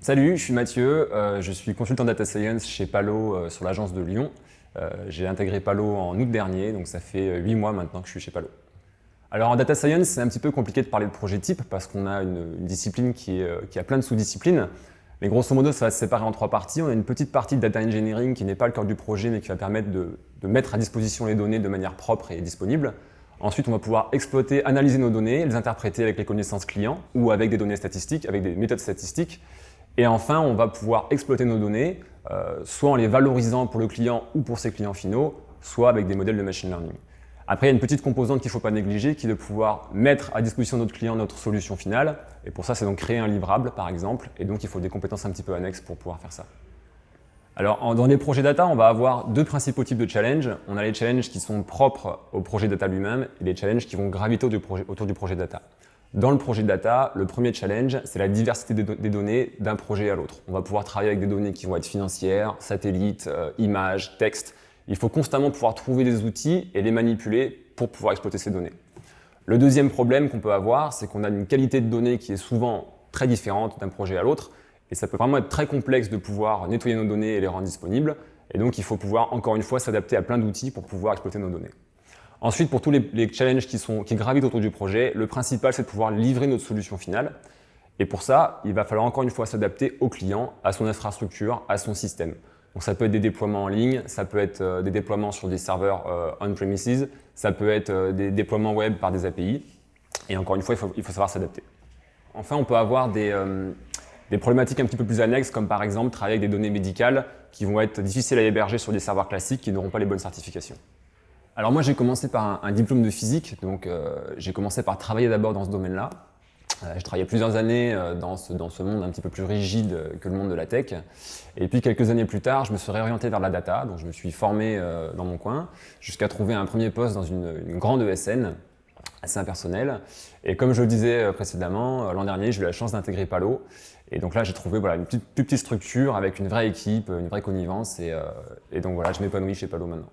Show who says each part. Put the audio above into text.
Speaker 1: Salut, je suis Mathieu, je suis consultant data science chez Palo sur l'agence de Lyon. J'ai intégré Palo en août dernier, donc ça fait 8 mois maintenant que je suis chez Palo. Alors en data science, c'est un petit peu compliqué de parler de projet type parce qu'on a une discipline qui a plein de sous-disciplines. Mais grosso modo, ça va se séparer en 3 parties. On a une petite partie de data engineering qui n'est pas le cœur du projet, mais qui va permettre de mettre à disposition les données de manière propre et disponible. Ensuite, on va pouvoir exploiter, analyser nos données, les interpréter avec les connaissances clients ou avec des données statistiques, avec des méthodes statistiques. Et enfin, on va pouvoir exploiter nos données, soit en les valorisant pour le client ou pour ses clients finaux, soit avec des modèles de machine learning. Après, il y a une petite composante qu'il ne faut pas négliger, qui est de pouvoir mettre à disposition de notre client notre solution finale. Et pour ça, c'est donc créer un livrable, par exemple. Et donc, il faut des compétences un petit peu annexes pour pouvoir faire ça. Alors, dans les projets data, on va avoir 2 principaux types de challenges. On a les challenges qui sont propres au projet data lui-même et les challenges qui vont graviter autour du projet data. Dans le projet data, le premier challenge, c'est la diversité des données d'un projet à l'autre. On va pouvoir travailler avec des données qui vont être financières, satellites, images, textes. Il faut constamment pouvoir trouver des outils et les manipuler pour pouvoir exploiter ces données. Le deuxième problème qu'on peut avoir, c'est qu'on a une qualité de données qui est souvent très différente d'un projet à l'autre. Et ça peut vraiment être très complexe de pouvoir nettoyer nos données et les rendre disponibles. Et donc, il faut pouvoir, encore une fois, s'adapter à plein d'outils pour pouvoir exploiter nos données. Ensuite, pour tous les challenges qui gravitent autour du projet, le principal, c'est de pouvoir livrer notre solution finale. Et pour ça, il va falloir encore une fois s'adapter au client, à son infrastructure, à son système. Donc ça peut être des déploiements en ligne, ça peut être des déploiements sur des serveurs on-premises, ça peut être des déploiements web par des API. Et encore une fois, il faut savoir s'adapter. Enfin, on peut avoir des problématiques un petit peu plus annexes, comme par exemple travailler avec des données médicales qui vont être difficiles à héberger sur des serveurs classiques qui n'auront pas les bonnes certifications. Alors moi, j'ai commencé par un diplôme de physique, donc j'ai commencé par travailler d'abord dans ce domaine-là. J'ai travaillé plusieurs années dans ce monde un petit peu plus rigide que le monde de la tech. Et puis quelques années plus tard, je me suis réorienté vers la data, donc je me suis formé dans mon coin, jusqu'à trouver un premier poste dans une grande ESN, assez impersonnelle. Et comme je le disais précédemment, l'an dernier, j'ai eu la chance d'intégrer Palo. Et donc là, j'ai trouvé une plus petite structure avec une vraie équipe, une vraie connivence. Et donc voilà, je m'épanouis chez Palo maintenant.